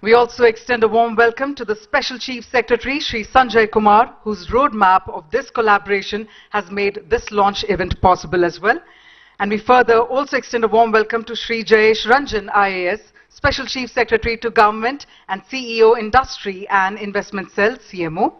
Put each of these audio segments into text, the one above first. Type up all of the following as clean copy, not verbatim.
We also extend a warm welcome to the Special Chief Secretary, Sri Sanjay Kumar, whose roadmap of this collaboration has made this launch event possible as well. And we further also extend a warm welcome to Sri Jayesh Ranjan, IAS, Special Chief Secretary to Government and CEO Industry and Investment Cell, CMO.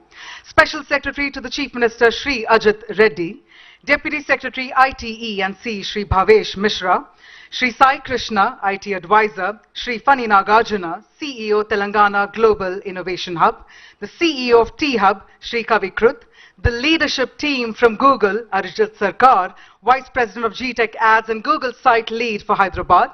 Special Secretary to the Chief Minister, Sri Revanth Reddy. Deputy Secretary, ITE and C, Sri Bhavesh Mishra. Sri Sai Krishna, IT Advisor, Sri Fani Nagarjuna, CEO Telangana Global Innovation Hub, the CEO of T-Hub, Sri Kavikrut, the leadership team from Google, Arijit Sarkar, Vice President of GTech Ads and Google Site Lead for Hyderabad,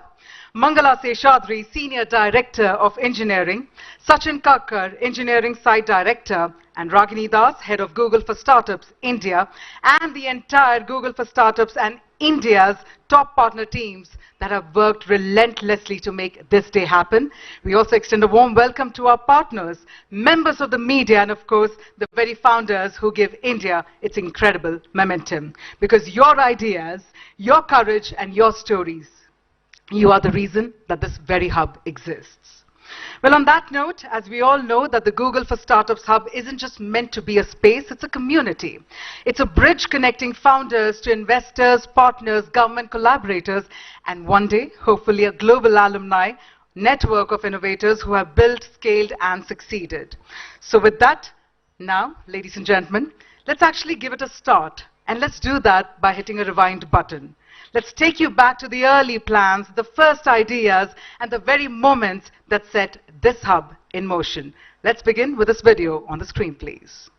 Mangala Seshadri, Senior Director of Engineering, Sachin Kakkar, Engineering Site Director, and Ragini Das, Head of Google for Startups India, and the entire Google for Startups and India's top partner teams that have worked relentlessly to make this day happen. We also extend a warm welcome to our partners, members of the media, and of course, the very founders who give India its incredible momentum. Because your ideas, your courage, and your stories, you are the reason that this very hub exists. Well, on that note, as we all know that the Google for Startups Hub isn't just meant to be a space, it's a community. It's a bridge connecting founders to investors, partners, government collaborators, and one day, hopefully, a global alumni network of innovators who have built, scaled, and succeeded. So with that, now, ladies and gentlemen, let's actually give it a start. And let's do that by hitting a rewind button. Let's take you back to the early plans, the first ideas, and the very moments that set this hub in motion. Let's begin with this video on the screen, please.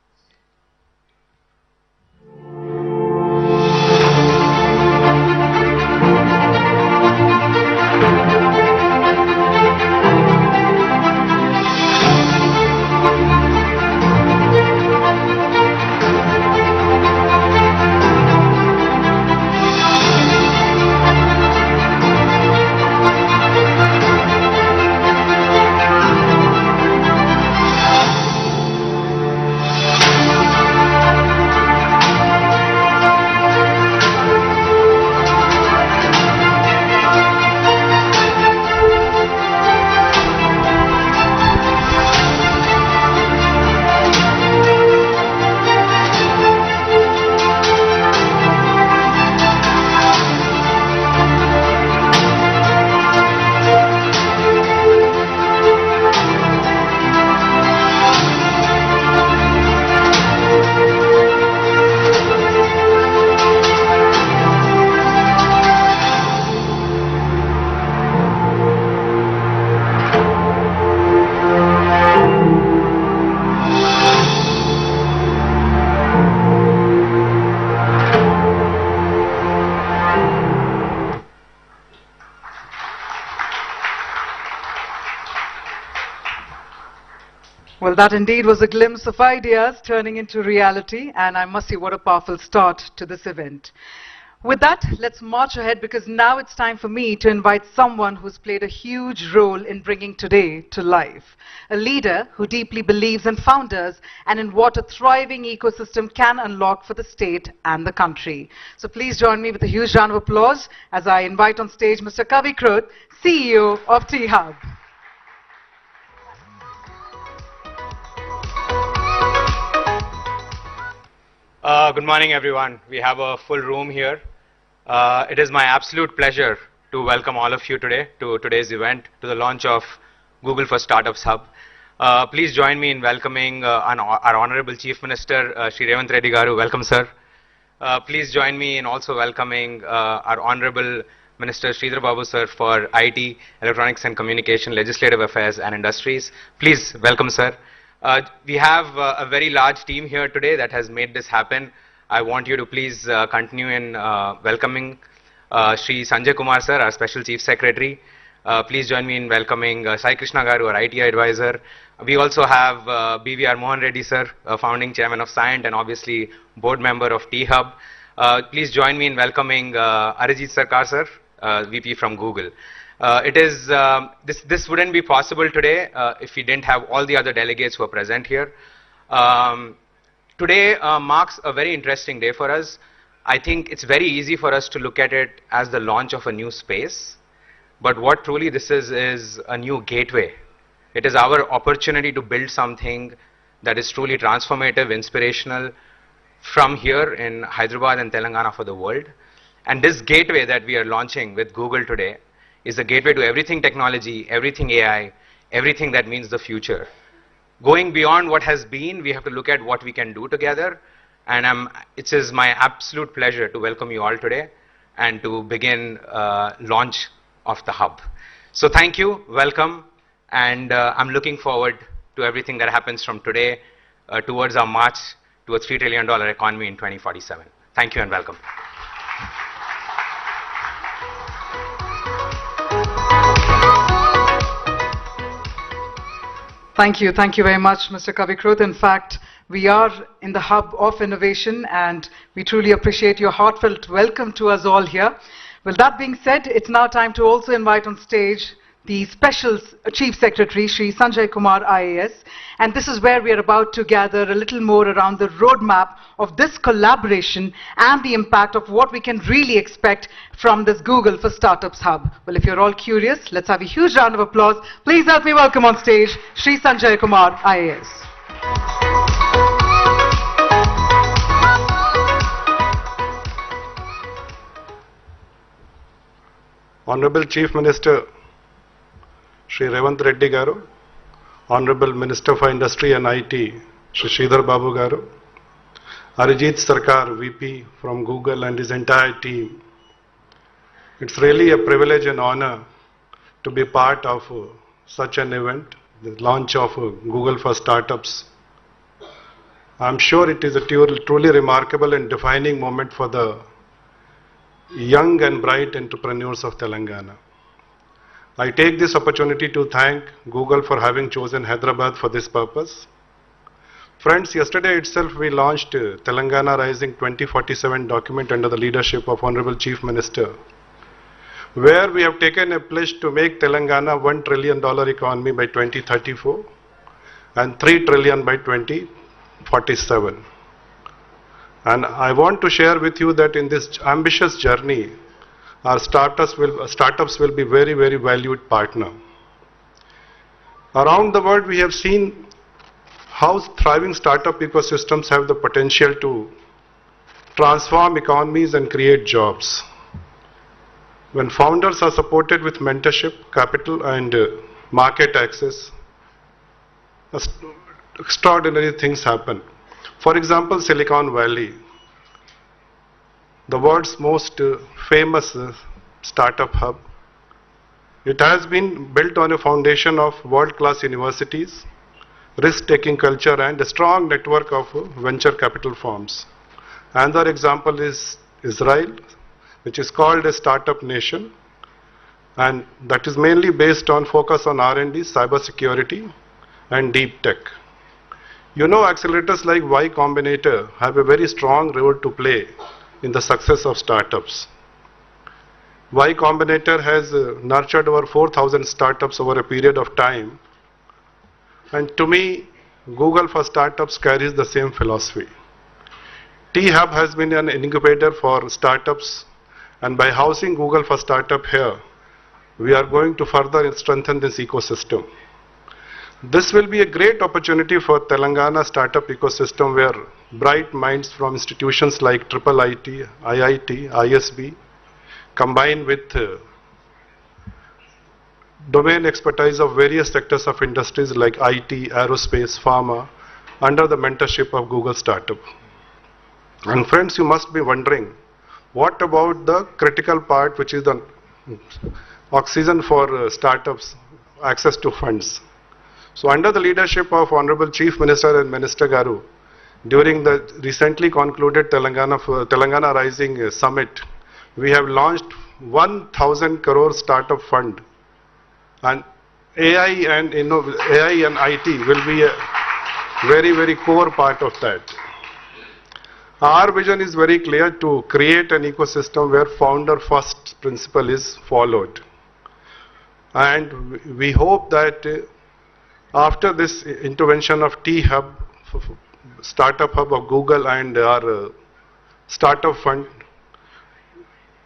Well, that indeed was a glimpse of ideas turning into reality, and I must say what a powerful start to this event. With that, let's march ahead because now it's time for me to invite someone who's played a huge role in bringing today to life. A leader who deeply believes in founders and in what a thriving ecosystem can unlock for the state and the country. So please join me with a huge round of applause as I invite on stage Mr. Kavikrut, CEO of T-Hub. Good morning, everyone. We have a full room here. It is my absolute pleasure to welcome all of you today to today's event, to the launch of Google for Startups Hub. Please join me in welcoming our Honorable Chief Minister, Sri Revanth Reddy Garu. Welcome, sir. Please join me in also welcoming our Honorable Minister Sridhar Babu, sir, for IT, Electronics and Communication, Legislative Affairs and Industries. Please welcome, sir. We have a very large team here today that has made this happen. I want you to please continue in welcoming Sri Sanjay Kumar, sir, our Special Chief Secretary. Please join me in welcoming Sai Krishna Garu, our IT Advisor. We also have BVR Mohan Reddy, sir, Founding Chairman of Scient and obviously Board Member of T-Hub. Please join me in welcoming Arijit Sarkar, sir, VP from Google. This wouldn't be possible today if we didn't have all the other delegates who are present here. Today marks a very interesting day for us. I think it's very easy for us to look at it as the launch of a new space. But what truly this is a new gateway It is our opportunity to build something that is truly transformative, inspirational from here in Hyderabad and Telangana for the world. And this gateway that we are launching with Google today is a gateway to everything technology, everything AI, everything that means the future. Going beyond what has been, we have to look at what we can do together. And it is my absolute pleasure to welcome you all today and to begin launch of the hub. So thank you, welcome, and I'm looking forward to everything that happens from today towards our march to a $3 trillion economy in 2047. Thank you and welcome. Thank you very much, Mr. Kavikrut. In fact, we are in the hub of innovation, and we truly appreciate your heartfelt welcome to us all here. Well, that being said, it's now time to also invite on stage the Special Chief Secretary, Shri Sanjay Kumar IAS, and this is where we are about to gather a little more around the roadmap of this collaboration and the impact of what we can really expect from this Google for Startups Hub. Well, if you're all curious, let's have a huge round of applause. Please help me welcome on stage Shri Sanjay Kumar IAS. Honorable Chief Minister Shri Revanth Reddy Garu, Honorable Minister for Industry and IT Shri Sridhar Babu Garu, Arijit Sarkar VP from Google and his entire team. It's really a privilege and honor to be part of such an event, the launch of Google for Startups. I'm sure it is a truly remarkable and defining moment for the young and bright entrepreneurs of Telangana. I take this opportunity to thank Google for having chosen Hyderabad for this purpose. Friends, yesterday itself we launched Telangana Rising 2047 document under the leadership of Honorable Chief Minister, where we have taken a pledge to make Telangana $1 trillion economy by 2034 and $3 trillion by 2047. And I want to share with you that in this ambitious journey, our startups will be very, very valued partner. Around the world, we have seen how thriving startup ecosystems have the potential to transform economies and create jobs. When founders are supported with mentorship, capital, and market access, extraordinary things happen. For example, Silicon Valley, the world's most famous startup hub. It has been built on a foundation of world-class universities, risk-taking culture, and a strong network of venture capital firms. Another example is Israel, which is called a startup nation, and that is mainly based on focus on R&D, cybersecurity, and deep tech. You know, accelerators like Y Combinator have a very strong role to play in the success of startups. Y Combinator has nurtured over 4,000 startups over a period of time. And to me, Google for Startups carries the same philosophy. T-Hub has been an incubator for startups, and by housing Google for Startup here, we are going to further strengthen this ecosystem. This will be a great opportunity for Telangana startup ecosystem, where bright minds from institutions like IIT, IIT, ISB, combined with domain expertise of various sectors of industries like IT, aerospace, pharma, under the mentorship of Google Startup. And friends, you must be wondering, what about the critical part, which is the oxygen for startups, access to funds? So under the leadership of Honorable Chief Minister and Minister Garu, during the recently concluded Telangana Rising Summit, we have launched 1,000 crore startup fund, and AI and IT will be a very, very core part of that. Our vision is very clear: to create an ecosystem where founder first principle is followed. And we hope that after this intervention of T-Hub, Startup Hub of Google, and our Startup Fund,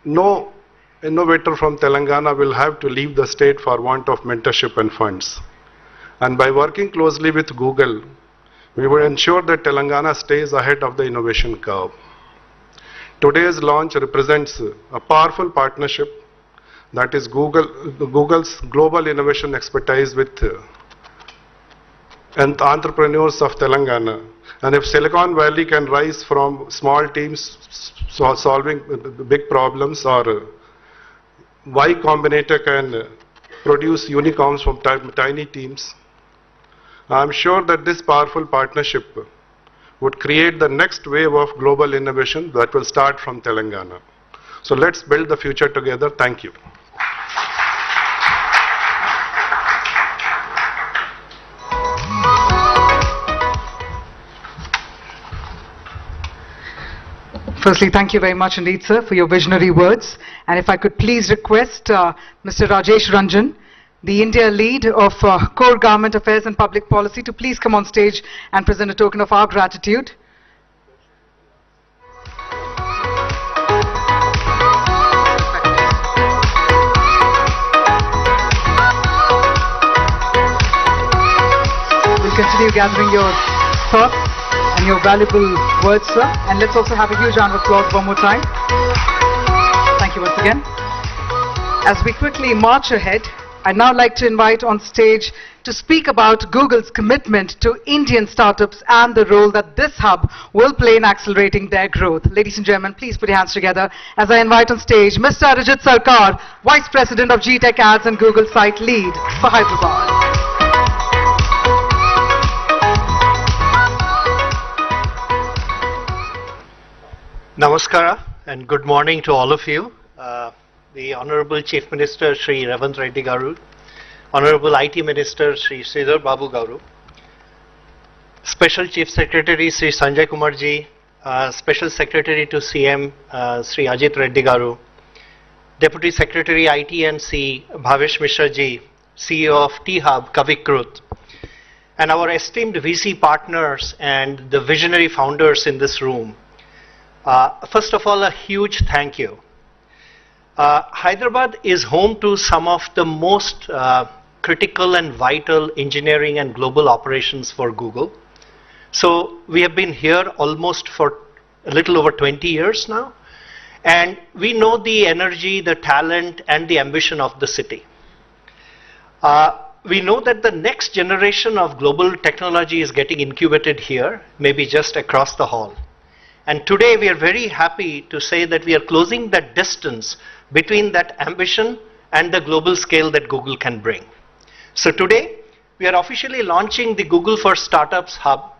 no innovator from Telangana will have to leave the state for want of mentorship and funds. And by working closely with Google, we will ensure that Telangana stays ahead of the innovation curve. Today's launch represents a powerful partnership that is Google's global innovation expertise with and entrepreneurs of Telangana. And if Silicon Valley can rise from small teams solving big problems, or Y Combinator can produce unicorns from tiny teams, I'm sure that this powerful partnership would create the next wave of global innovation that will start from Telangana. So let's build the future together. Thank you. Firstly, thank you very much indeed, sir, for your visionary words. And if I could please request Mr. Rajesh Ranjan, the India lead of Core Government Affairs and Public Policy, to please come on stage and present a token of our gratitude. We'll continue gathering your thoughts and your valuable words, sir. And let's also have a huge round of applause one more time. Thank you once again. As we quickly march ahead, I'd now like to invite on stage to speak about Google's commitment to Indian startups and the role that this hub will play in accelerating their growth. Ladies and gentlemen, please put your hands together as I invite on stage Mr. Arijit Sarkar, Vice President of GTech Ads and Google Site Lead for Hyderabad. Namaskara and good morning to all of you. The Honorable Chief Minister Shri Revanth Reddy Garu, Honorable IT Minister Shri Sridhar Babu Garu, Special Chief Secretary Shri Sanjay Kumar ji, Special Secretary to CM Shri Ajit Reddy Garu, Deputy Secretary IT and C Bhavesh Mishra ji, CEO of T-Hub Kavikrut, and our esteemed VC partners and the visionary founders in this room. First of all, a huge thank you. Hyderabad is home to some of the most critical and vital engineering and global operations for Google. So we have been here almost for a little over 20 years now, and we know the energy, the talent, and the ambition of the city. We know that the next generation of global technology is getting incubated here, maybe just across the hall. And today we are very happy to say that we are closing that distance between that ambition and the global scale that Google can bring. So today we are officially launching the Google for Startups Hub,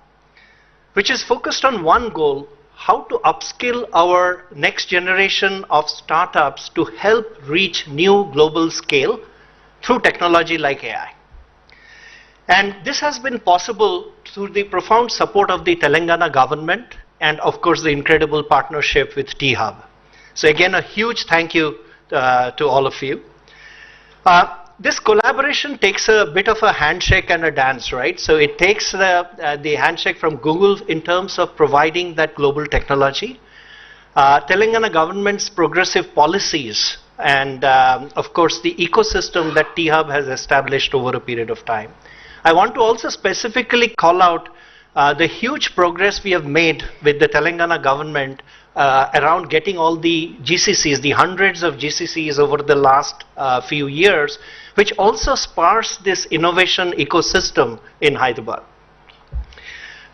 which is focused on one goal: how to upskill our next generation of startups to help reach new global scale through technology like AI. And this has been possible through the profound support of the Telangana government and of course the incredible partnership with T-Hub. So again, a huge thank you to all of you. This collaboration takes a bit of a handshake and a dance, right? So it takes the handshake from Google in terms of providing that global technology, Telangana government's progressive policies, and of course the ecosystem that T-Hub has established over a period of time. I want to also specifically call out the huge progress we have made with the Telangana government around getting all the GCCs, the hundreds of GCCs over the last few years, which also spars this innovation ecosystem in Hyderabad.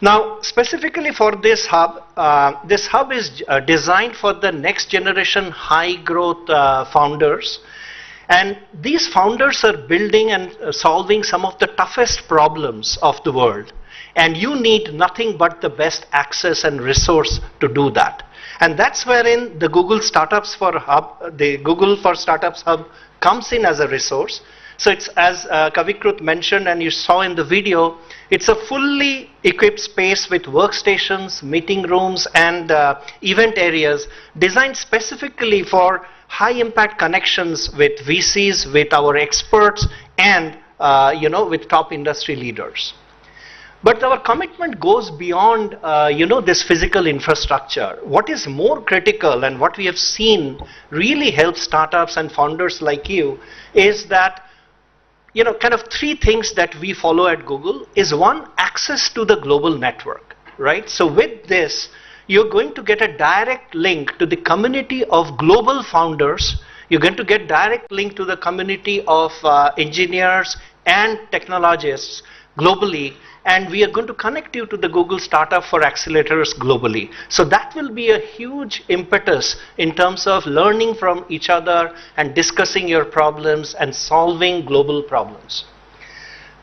Now, specifically for this hub is designed for the next generation high growth founders. And these founders are building and solving some of the toughest problems of the world. And you need nothing but the best access and resource to do that. And that's wherein the Google Startups for Hub, the Google for Startups Hub comes in as a resource. So it's, as Kavikrut mentioned and you saw in the video, it's a fully equipped space with workstations, meeting rooms, and event areas designed specifically for high impact connections with VCs, with our experts, and with top industry leaders. But our commitment goes beyond this physical infrastructure. What is more critical and what we have seen really help startups and founders like you is that kind of three things that we follow at Google is one, access to the global network, right? So with this, you're going to get a direct link to the community of global founders. You're going to get direct link to the community of engineers and technologists globally, and we are going to connect you to the Google Startup for Accelerators globally. So that will be a huge impetus in terms of learning from each other and discussing your problems and solving global problems.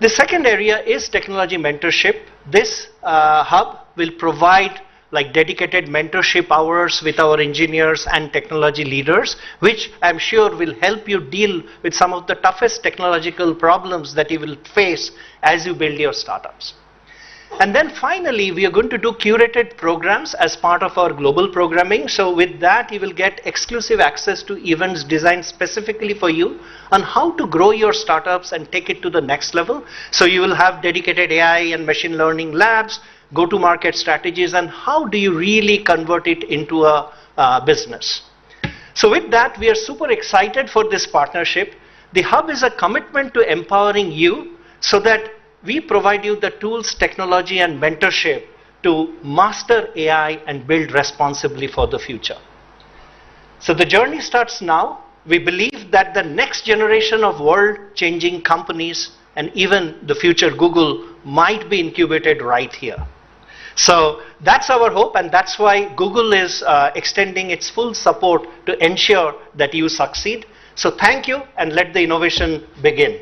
The second area is technology mentorship. This hub will provide like dedicated mentorship hours with our engineers and technology leaders, which I'm sure will help you deal with some of the toughest technological problems that you will face as you build your startups. And then finally, we are going to do curated programs as part of our global programming. So with that, you will get exclusive access to events designed specifically for you on how to grow your startups and take it to the next level. So you will have dedicated AI and machine learning labs, go-to-market strategies, and how do you really convert it into a business. So with that, we are super excited for this partnership. The hub is a commitment to empowering you so that we provide you the tools, technology, and mentorship to master AI and build responsibly for the future. So the journey starts now. We believe that the next generation of world-changing companies and even the future Google might be incubated right here. So that's our hope, and that's why Google is extending its full support to ensure that you succeed. So thank you, and let the innovation begin.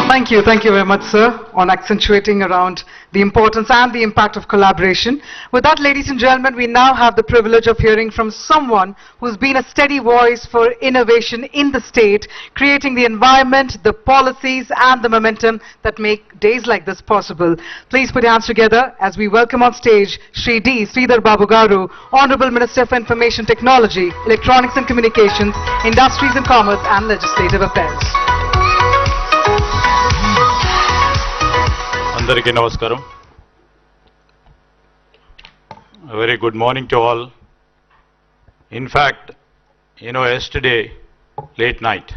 Thank you very much, sir, on accentuating around the importance and the impact of collaboration. With that, ladies and gentlemen, we now have the privilege of hearing from someone who's been a steady voice for innovation in the state, creating the environment, the policies, and the momentum that make days like this possible. Please put your hands together as we welcome on stage Shri D. Sridhar Babu Garu, Honorable Minister for Information Technology, Electronics and Communications, Industries and Commerce, and Legislative Affairs. Andariki Namaskaram. A very good morning to all. In fact, yesterday, late night,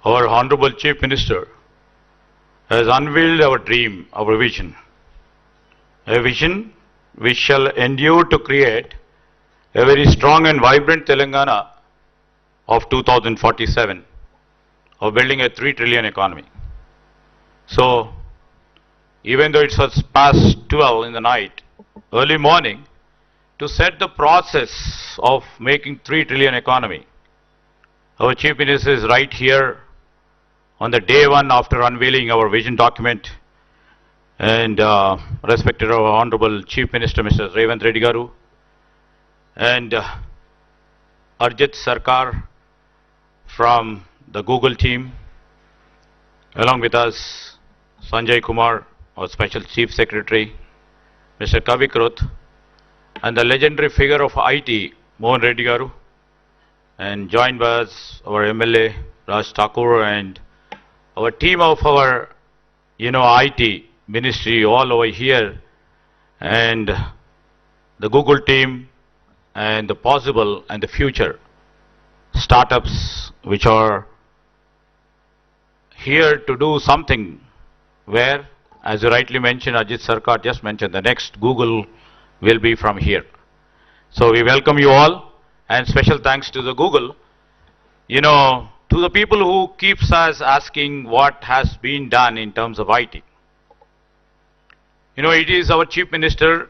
our Honorable Chief Minister has unveiled our dream, our vision. A vision which shall endure to create a very strong and vibrant Telangana of 2047, of building a 3 trillion economy. So, even though it was past 12 in the night, early morning, to set the process of making 3 trillion economy, our Chief Minister is right here on the day one after unveiling our vision document, and respected our Honorable Chief Minister, Mr. Revanth Reddy Garu, and Arjit Sarkar from the Google team, along with us, Sanjay Kumar, our Special Chief Secretary, Mr. Kavi Kruth, and the legendary figure of IT, Mohan Reddy Garu, and joined by us, our MLA, Raj Thakur, and our team of our, IT ministry all over here, and the Google team, and the possible and the future startups which are here to do something where, as you rightly mentioned, Ajit Sarkar just mentioned, the next Google will be from here. So we welcome you all, and special thanks to the Google, to the people who keeps us asking what has been done in terms of IT. It is our Chief Minister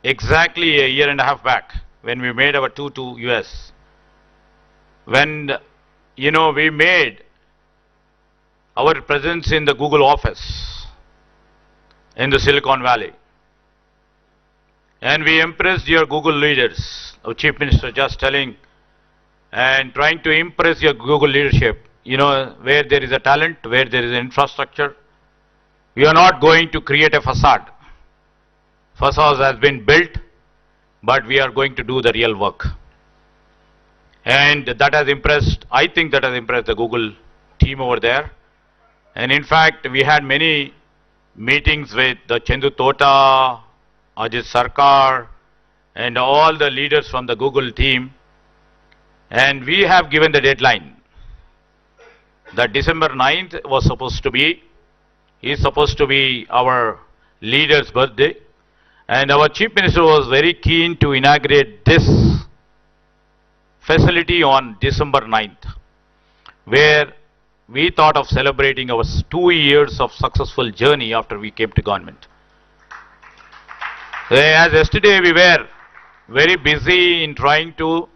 exactly a year and a half back when we made our tour to US. When, we made our presence in the Google office in the Silicon Valley. And we impressed your Google leaders, our Chief Minister just telling, and trying to impress your Google leadership, where there is a talent, where there is an infrastructure. We are not going to create a facade. Facade has been built, but we are going to do the real work. And that has impressed, I think that has impressed the Google team over there. And in fact, we had many meetings with the Chendu Tota, Ajit Sarkar, and all the leaders from the Google team. And we have given the deadline that December 9th was supposed to be, is supposed to be our leader's birthday. And our Chief Minister was very keen to inaugurate this facility on December 9th, where we thought of celebrating our 2 years of successful journey after we came to government. As yesterday we were very busy in trying to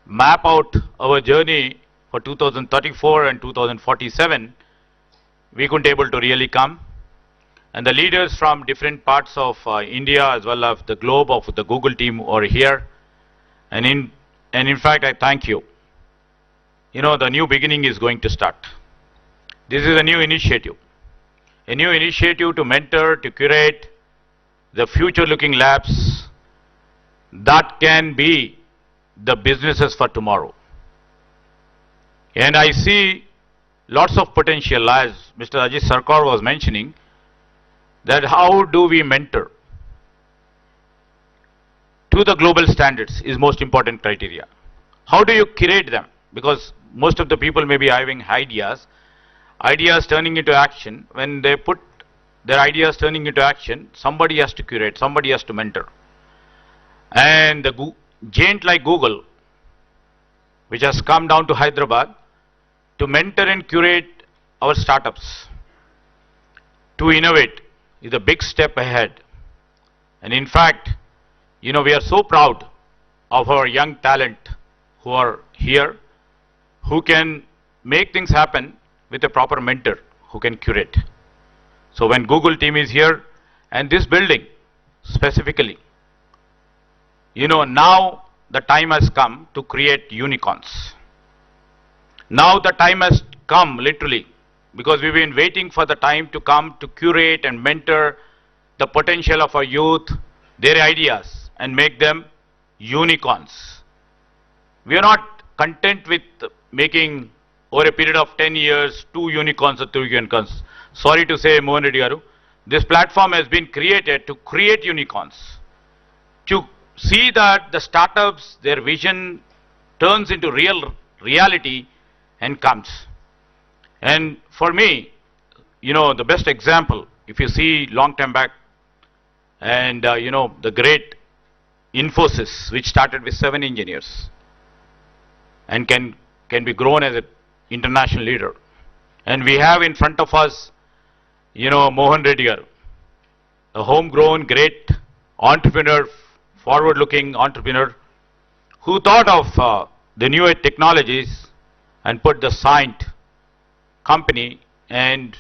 map out our journey for 2034 and 2047, we couldn't able to really come. And the leaders from different parts of India as well as the globe of the Google team are here. And in fact, I thank you. You know, the new beginning is going to start. This is a new initiative to mentor, to curate the future-looking labs that can be the businesses for tomorrow. And I see lots of potential, as Mr. Ajit Sarkar was mentioning, that how do we mentor to the global standards is most important criteria. How do you curate them? Because most of the people may be having ideas turning into action. When they put their ideas turning into action, somebody has to curate, somebody has to mentor. And the giant like Google, which has come down to Hyderabad to mentor and curate our startups, to innovate, is a big step ahead. And in fact, you know, we are so proud of our young talent who are here, who can make things happen with a proper mentor who can curate. So when Google team is here, and this building specifically, you know, now the time has come to create unicorns. Now the time has come, literally, because we've been waiting for the time to come to curate and mentor the potential of our youth, their ideas, and make them unicorns. We are not content with making, over a period of 10 years, 2 unicorns or 3 unicorns. Sorry to say, Mohan Reddy Garu, this platform has been created to create unicorns, to see that the startups, their vision turns into reality and comes. And for me, you know, the best example, if you see long time back, and you know, the great Infosys, which started with 7 engineers and can be grown as an international leader. And we have in front of us, you know, Mohan Reddy Garu, a homegrown great entrepreneur, forward-looking entrepreneur, who thought of the new age technologies and put the Scient company, and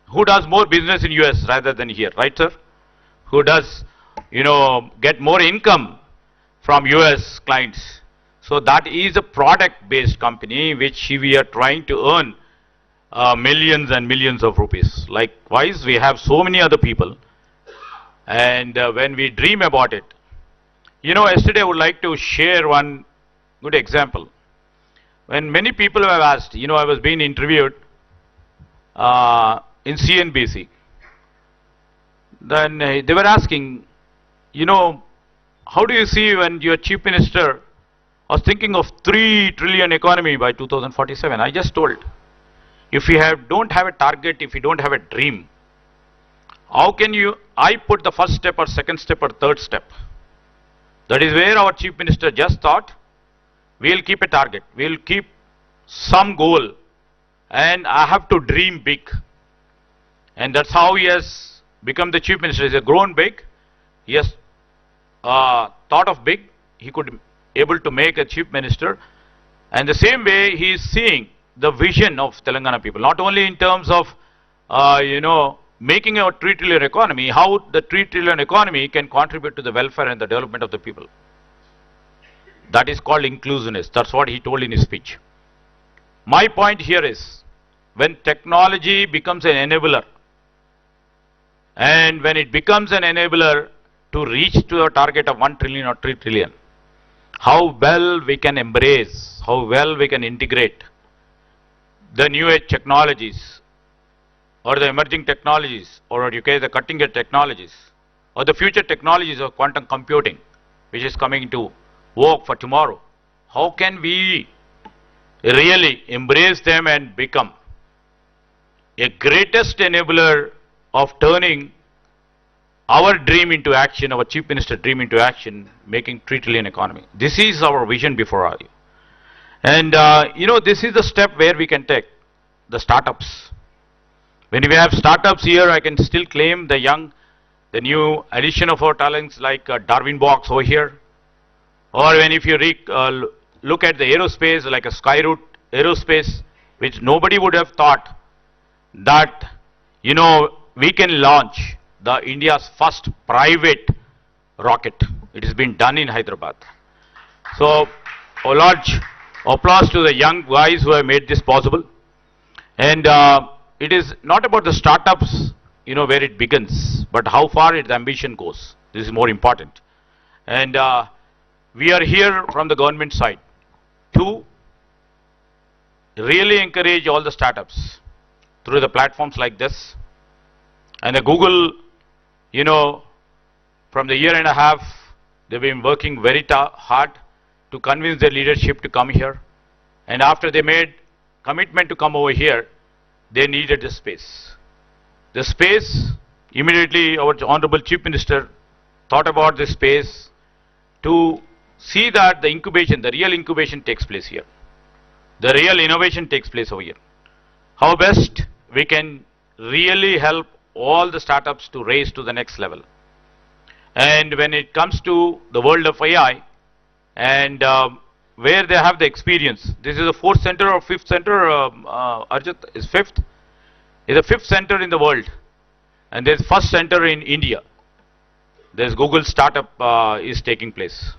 who does more business in US rather than here, right sir? Who does, you know, get more income from US clients. So that is a product-based company which we are trying to earn millions and millions of rupees. Likewise, we have so many other people, and when we dream about it, you know, yesterday I would like to share one good example. When many people have asked, you know, I was being interviewed in CNBC. Then they were asking, you know, how do you see when your chief minister was thinking of 3 trillion economy by 2047? I just told, if you don't have a target, if you don't have a dream, how can I put the first step or second step or third step? That is where our chief minister just thought, we'll keep a target, we'll keep some goal, and I have to dream big. And that's how he has become the chief minister. He has grown big, he has thought of big, he could able to make a chief minister. And the same way he is seeing the vision of Telangana people, not only in terms of, you know, making a 3 trillion economy, how the 3 trillion economy can contribute to the welfare and the development of the people. That is called inclusiveness. That's what he told in his speech. My point here is, when technology becomes an enabler, and when it becomes an enabler to reach to a target of 1 trillion or 3 trillion, how well we can embrace, how well we can integrate the new age technologies, or the emerging technologies, or you say the cutting edge technologies, or the future technologies of quantum computing, which is coming to work for tomorrow, how can we really embrace them and become a greatest enabler of turning our dream into action, our Chief Minister dream into action, making 3 trillion economy. This is our vision before all you. And this is the step where we can take the startups. When we have startups here, I can still claim the new addition of our talents like Darwin Box over here. Or when if you look at the aerospace like a Skyroot Aerospace, which nobody would have thought that, we can launch the India's first private rocket. It has been done in Hyderabad. So, a large applause to the young guys who have made this possible. And it is not about the startups, where it begins, but how far its ambition goes. This is more important. And we are here from the government side to really encourage all the startups through the platforms like this. And the Google, from the year and a half, they've been working very hard to convince their leadership to come here. And after they made commitment to come over here, they needed the space. The space, immediately our Honorable Chief Minister thought about this space to see that the incubation, the real incubation takes place here. The real innovation takes place over here. How best we can really help all the startups to raise to the next level. And when it comes to the world of AI, and where they have the experience, this is the 4th center or 5th center, Arjit is 5th, is the 5th center in the world. And there's 1st center in India. There's Google startup is taking place.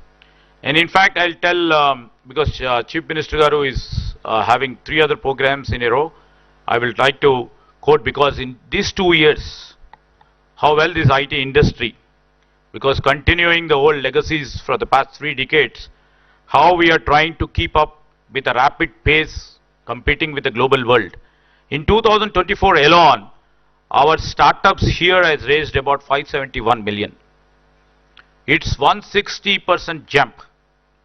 And in fact, I'll tell, because Chief Minister Garu is having 3 other programs in a row, I will try to quote, because in these 2 years, how well this IT industry, because continuing the old legacies for the past 3 decades, how we are trying to keep up with a rapid pace, competing with the global world. In 2024 alone, our startups here has raised about 571 million. It's 160% jump.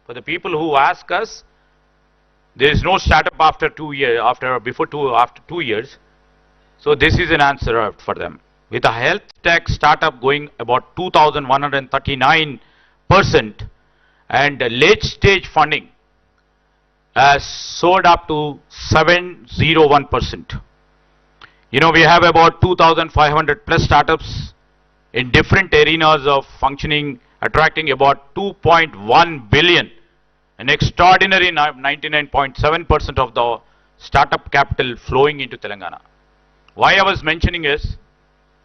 For the people who ask us, there is no startup after 2 years, after 2 years. So this is an answer for them. With a health tech startup going about 2,139%, and late stage funding has soared up to 701%. We have about 2,500 plus startups in different arenas of functioning, attracting about 2.1 billion, an extraordinary 99.7% of the startup capital flowing into Telangana. Why I was mentioning is,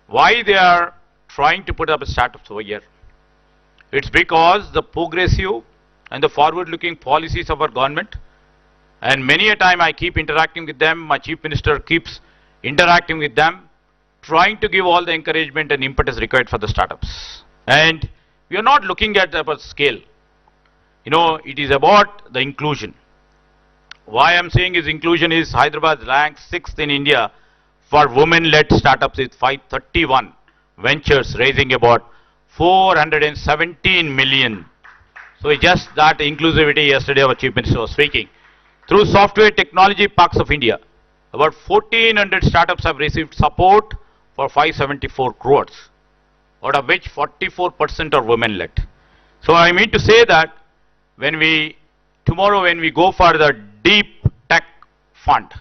why they are trying to put up startups over here. It's because the progressive and the forward-looking policies of our government, and many a time I keep interacting with them, my Chief Minister keeps interacting with them, trying to give all the encouragement and impetus required for the startups. And we are not looking at the scale. It is about the inclusion. Why I'm saying is inclusion is Hyderabad ranks 6th in India for women-led startups with 531 ventures raising about 417 million. So just that inclusivity, yesterday our Chief Minister was speaking. Through Software Technology Parks of India, about 1,400 startups have received support for 574 crores, out of which 44% are women-led. So I mean to say that tomorrow when we go for the deep tech fund,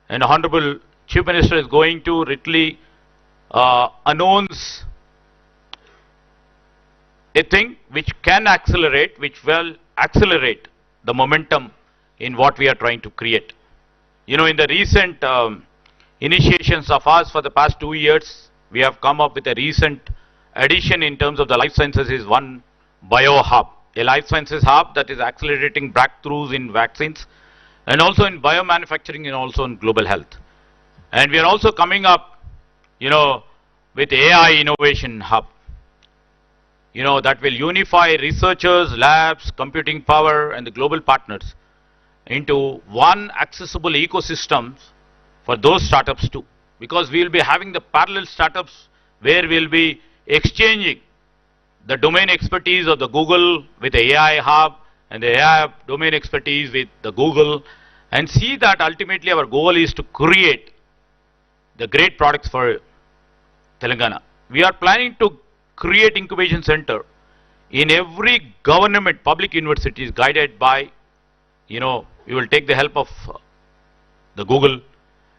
and Honorable Chief Minister is going to literally announce a thing which can accelerate, which will accelerate the momentum in what we are trying to create. In the recent initiations of us for the past 2 years, we have come up with a recent addition in terms of the life sciences is one bio hub, a life sciences hub that is accelerating breakthroughs in vaccines and also in biomanufacturing and also in global health. And we are also coming up, with AI innovation hub, that will unify researchers, labs, computing power and the global partners into one accessible ecosystem for those startups too. Because we will be having the parallel startups where we will be exchanging the domain expertise of the Google with the AI hub and the AI domain expertise with the Google, and see that ultimately our goal is to create the great products for Telangana. We are planning to create incubation center in every government public universities guided by, we will take the help of the Google,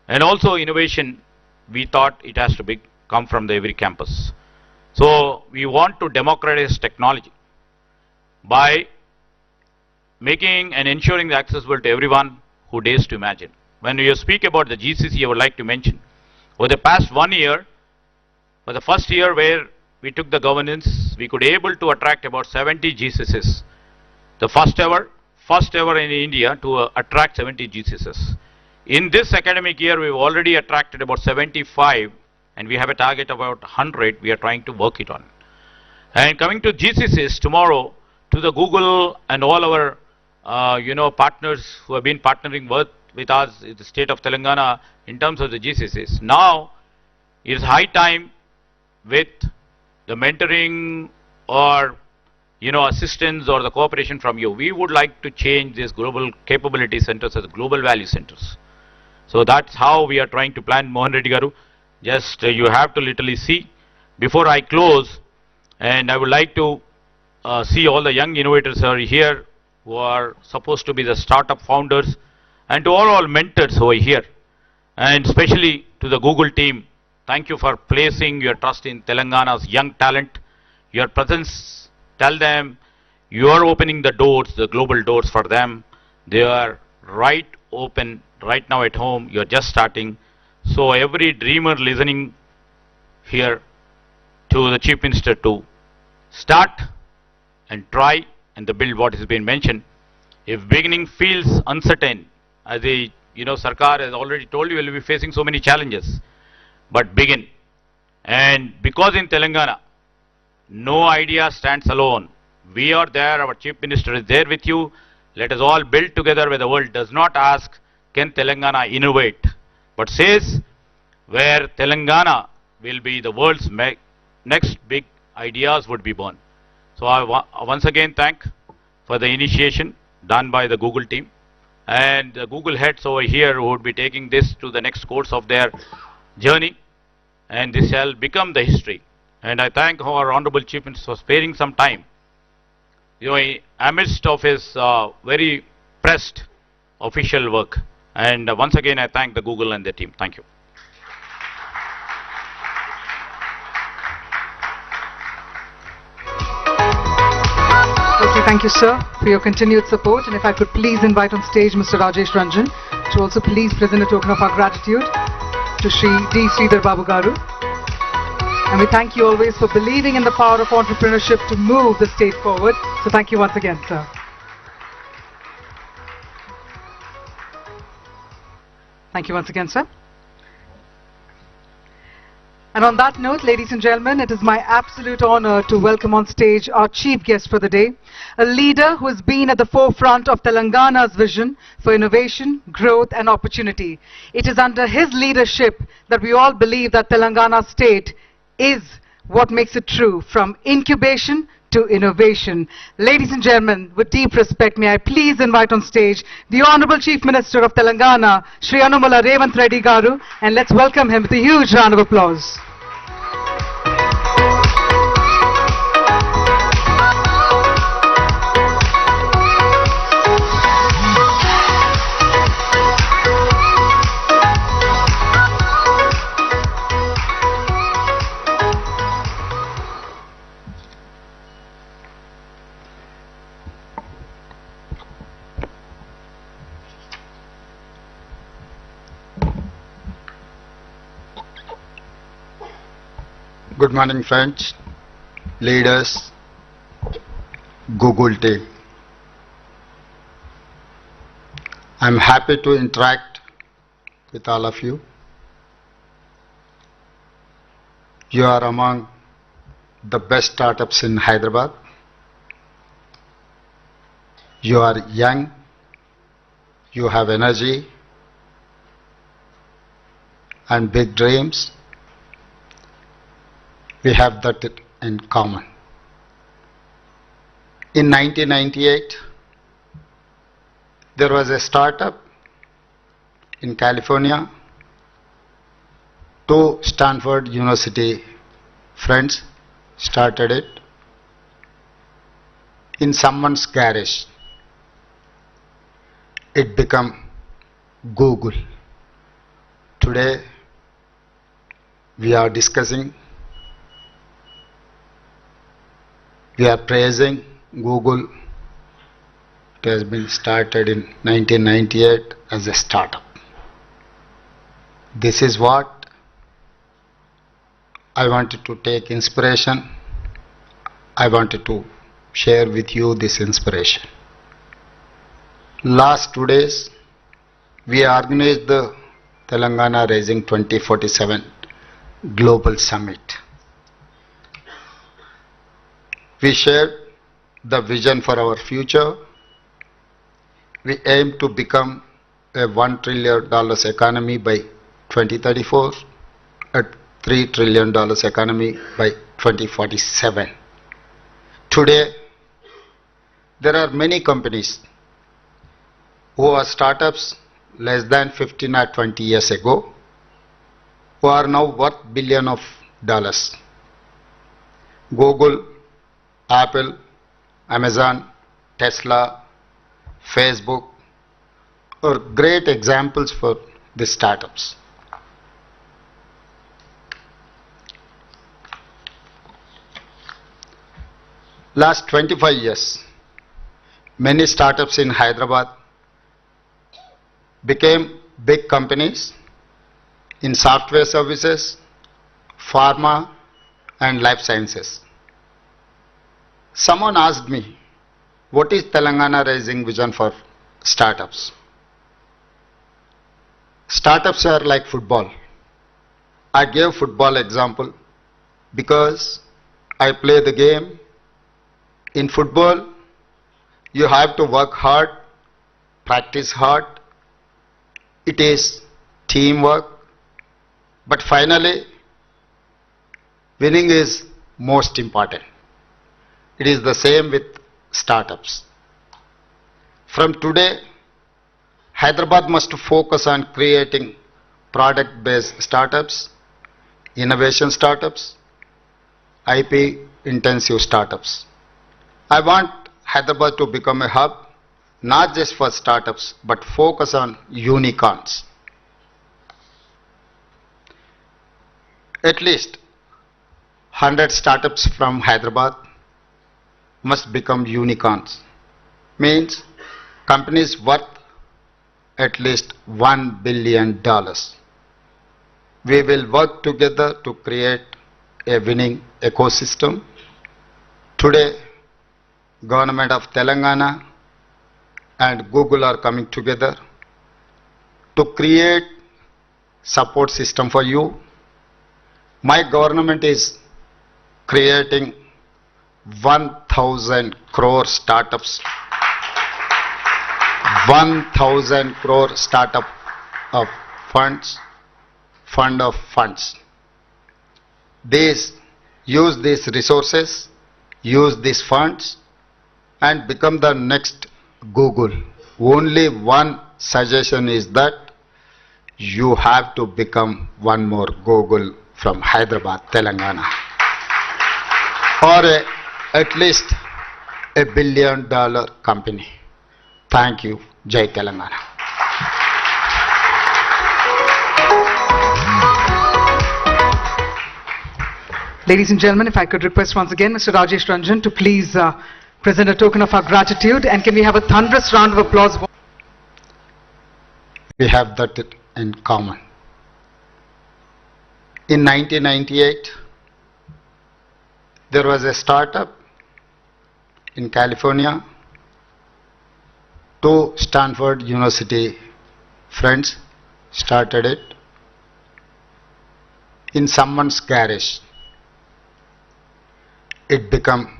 and also innovation. We thought it has to come from the every campus. So we want to democratize technology by making and ensuring the accessible to everyone who dares to imagine. When you speak about the GCC, I would like to mention, over the past 1 year, for the first year where we took the governance, we could able to attract about 70 GCCs. The first ever in India to attract 70 GCCs. In this academic year, we've already attracted about 75, and we have a target of about 100. We are trying to work it on. And coming to GCCs tomorrow, to the Google and all our partners who have been partnering with us in the state of Telangana in terms of the GCCs. Now, it is high time with the mentoring or assistance or the cooperation from you. We would like to change these global capability centers as global value centers. So that's how we are trying to plan, Mohan Reddy Garu. Just you have to literally see. Before I close, and I would like to see all the young innovators who are here, who are supposed to be the startup founders, and to all mentors who are here, and especially to the Google team. Thank you for placing your trust in Telangana's young talent. Your presence, tell them you are opening the doors, the global doors for them. They are right open right now at home. You are just starting. So every dreamer listening here to the Chief Minister to start and try and to build what has been mentioned. If beginning feels uncertain, as the Sarkar has already told you, we will be facing so many challenges. But begin. And because in Telangana, no idea stands alone. We are there, our Chief Minister is there with you. Let us all build together where the world does not ask, can Telangana innovate? But says, where Telangana will be the world's next big ideas would be born. So I once again thank for the initiation done by the Google team. And the Google heads over here who would be taking this to the next course of their journey, and this shall become the history. And I thank our Honorable Chief Minister for sparing some time, amidst of his very pressed official work. And once again, I thank the Google and the team. Thank you. Okay, thank you, sir, for your continued support. And if I could please invite on stage Mr. Rajesh Ranjan to also please present a token of our gratitude to Shri D. Sridhar Babu Garu. And we thank you always for believing in the power of entrepreneurship to move the state forward. So thank you once again, sir. Thank you once again, sir. And on that note, ladies and gentlemen, it is my absolute honor to welcome on stage our chief guest for the day, a leader who has been at the forefront of Telangana's vision for innovation, growth and opportunity. It is under his leadership that we all believe that Telangana state is what makes it true, from incubation to innovation. Ladies and gentlemen, with deep respect, may I please invite on stage the Honorable Chief Minister of Telangana, Shri Anumala Revanth Reddy Garu, and let's welcome him with a huge round of applause. Good morning, friends, leaders, Google team. I'm happy to interact with all of you. You are among the best startups in Hyderabad. You are young, you have energy and big dreams. We have that in common. In 1998, there was a startup in California. Two Stanford University friends started it in someone's garage. It became Google. Today, we are discussing, we are praising Google. It has been started in 1998 as a startup. This is what I wanted to take inspiration. I wanted to share with you this inspiration. Last 2 days, we organized the Telangana Rising 2047 Global Summit. We shared the vision for our future. We aim to become a $1 trillion economy by 2034, a $3 trillion economy by 2047. Today, there are many companies who are startups less than 15 or 20 years ago, who are now worth billions of dollars. Google, Apple, Amazon, Tesla, Facebook are great examples for these startups. Last 25 years, many startups in Hyderabad became big companies in software services, pharma, and life sciences. Someone asked me, what is Telangana Rising vision for startups? Startups are like football. I gave football example because I play the game. In football, you have to work hard, practice hard. It is teamwork. But finally, winning is most important. It is the same with startups. From today, Hyderabad must focus on creating product-based startups, innovation startups, IP-intensive startups. I want Hyderabad to become a hub, not just for startups, but focus on unicorns. At least 100 startups from Hyderabad must become unicorns. Means companies worth at least $1 billion. We will work together to create a winning ecosystem. Today, Government of Telangana and Google are coming together to create support system for you. My government is creating 1,000 crore startups, 1,000 crore startup of funds, fund of funds. Use these resources, use these funds, and become the next Google. Only one suggestion is that you have to become one more Google from Hyderabad, Telangana, or at least $1 billion company. Thank you. Jai Telangana. Ladies and gentlemen, if I could request once again Mr. Rajesh Ranjan to please present a token of our gratitude, and can we have a thunderous round of applause? We have that in common. In 1998, there was a startup in California. Two Stanford University friends started it in someone's garage. It became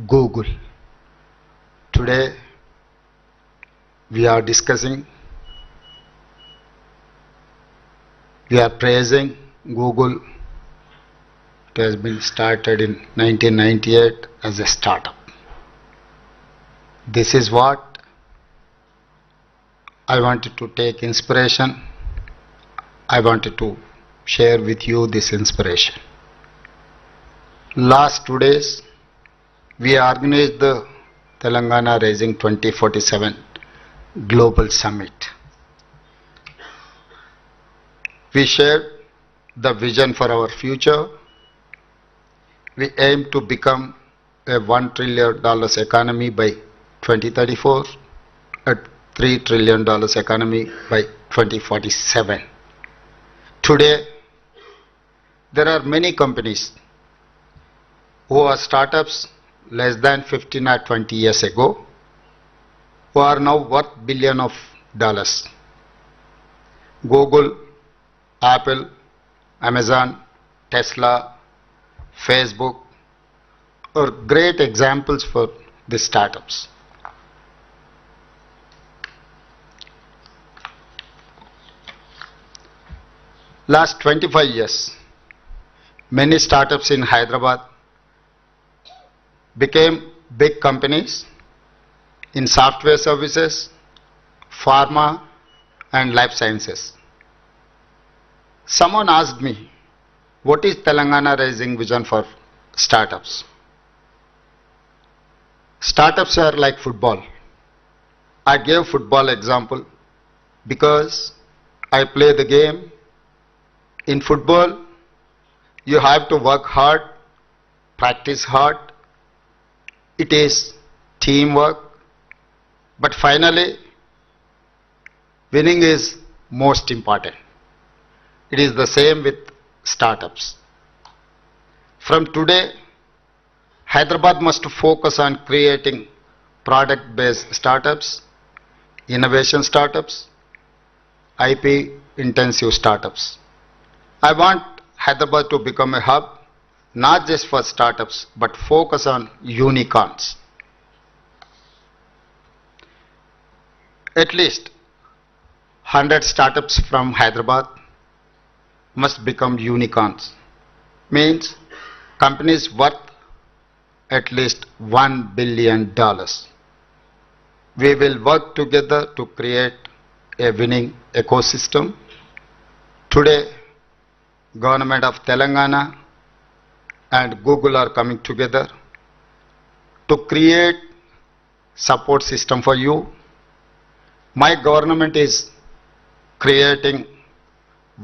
Google. Today, we are discussing, we are praising Google. It has been started in 1998 as a startup. This is what I wanted to take inspiration. I wanted to share with you this inspiration. Last 2 days, we organized the Telangana Rising 2047 Global Summit. We shared the vision for our future. We aim to become a $1 trillion economy by 2034, a $3 trillion economy by 2047. Today, there are many companies who are startups less than 15 or 20 years ago, who are now worth billions of dollars. Google, Apple, Amazon, Tesla, Facebook are great examples for these startups. Last 25 years, many startups in Hyderabad became big companies in software services, pharma, and life sciences. Someone asked me, what is Telangana Rising vision for startups? Startups are like football. I gave football example because I play the game. In football, you have to work hard, practice hard. It is teamwork. But finally, winning is most important. It is the same with startups. From today, Hyderabad must focus on creating product-based startups, innovation startups, IP-intensive startups. I want Hyderabad to become a hub, not just for startups, but focus on unicorns. At least 100 startups from Hyderabad must become unicorns. Means companies worth at least $1 billion. We will work together to create a winning ecosystem. Today, Government of Telangana and Google are coming together to create support system for you. My government is creating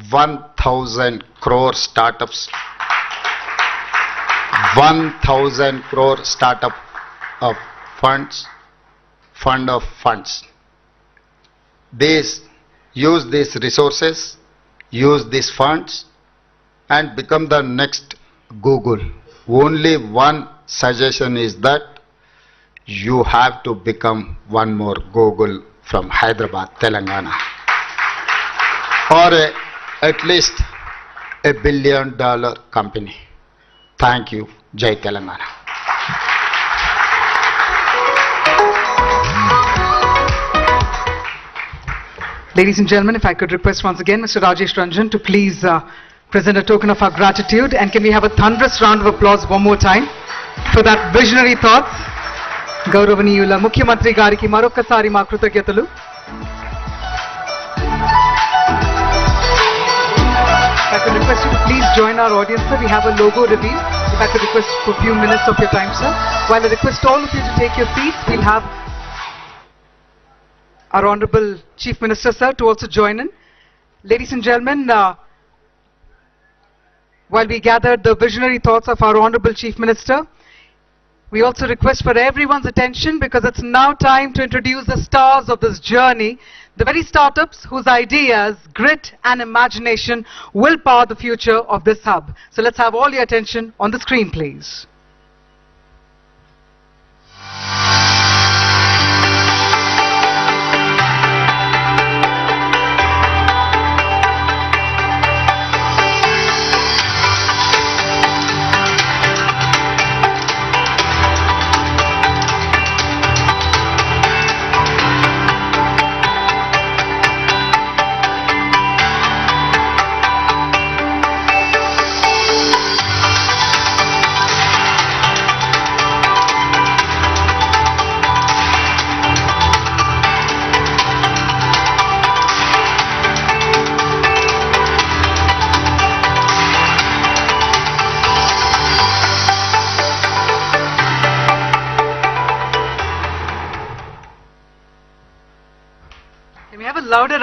1,000 crore startups, 1,000 crore startup of funds, fund of funds. Use these resources, use these funds and become the next Google. Only one suggestion is that you have to become one more Google from Hyderabad, Telangana, or at least $1 billion company. Thank you. Jai Telangana. Ladies and gentlemen, if I could request once again Mr. Rajesh Ranjan to please present a token of our gratitude, and can we have a thunderous round of applause one more time for that visionary thoughts. Gauravaniyula Mukhyamantri Gariki Marokkasari Ma Kృతజ్ఞతలు. If I could request you to please join our audience, sir. We have a logo reveal. If I could request for a few minutes of your time, sir. While I request all of you to take your seats, we'll have our Honorable Chief Minister, sir, to also join in. Ladies and gentlemen, while we gathered the visionary thoughts of our Honorable Chief Minister, we also request for everyone's attention because it's now time to introduce the stars of this journey, the very startups whose ideas, grit and imagination will power the future of this hub. So let's have all your attention on the screen, please.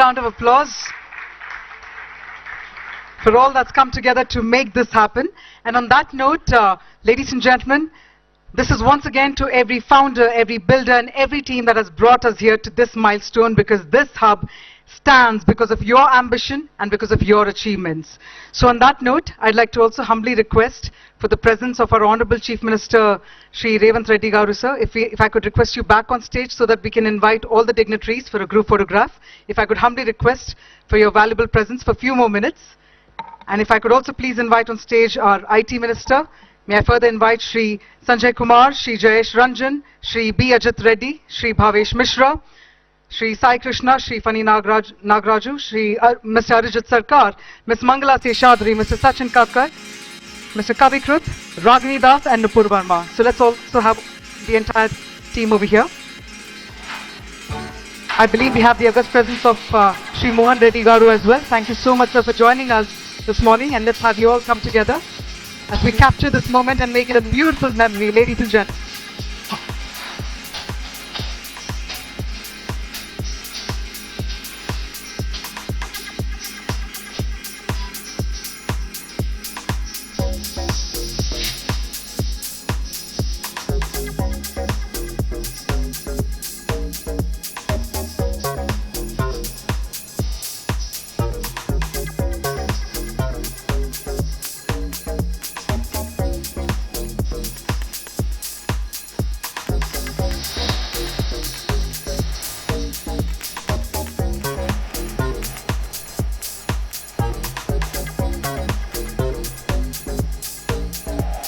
round of applause for all that's come together to make this happen. And on that note, ladies and gentlemen, this is once again to every founder, every builder, and every team that has brought us here to this milestone, because this hub stands because of your ambition and because of your achievements. So on that note, I'd like to also humbly request for the presence of our Honorable Chief Minister, Shri Revanth Reddy Garu, sir, if I could request you back on stage so that we can invite all the dignitaries for a group photograph. If I could humbly request for your valuable presence for a few more minutes. And if I could also please invite on stage our IT Minister. May I further invite Shri Sanjay Kumar, Shri Jayesh Ranjan, Shri B. Ajit Reddy, Shri Bhavesh Mishra, Shri Sai Krishna, Shri Fani Nagraju, Shri Mr. Arijit Sarkar, Ms. Mangala Seshadri, Mr. Sachin Kakkar, Mr. Kavikrut, Ragini Das, and Nupur Verma. So let's also have the entire team over here. I believe we have the august presence of Shri Mohan Reddy Garu as well. Thank you so much, sir, for joining us this morning, and let's have you all come together as we capture this moment and make it a beautiful memory, ladies and gentlemen.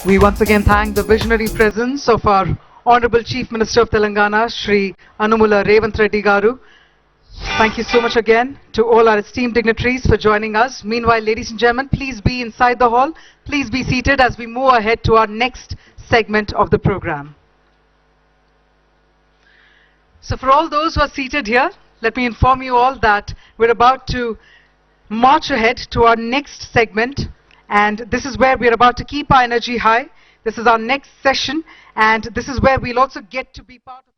We once again thank the visionary presence of our Honorable Chief Minister of Telangana, Shri Anumula Revanth Reddy Garu. Thank you so much again to all our esteemed dignitaries for joining us. Meanwhile, ladies and gentlemen, please be inside the hall. Please be seated as we move ahead to our next segment of the program. So for all those who are seated here, let me inform you all that we're about to march ahead to our next segment. And this is where we're about to keep our energy high. This is our next session, and this is where we'll also get to be part of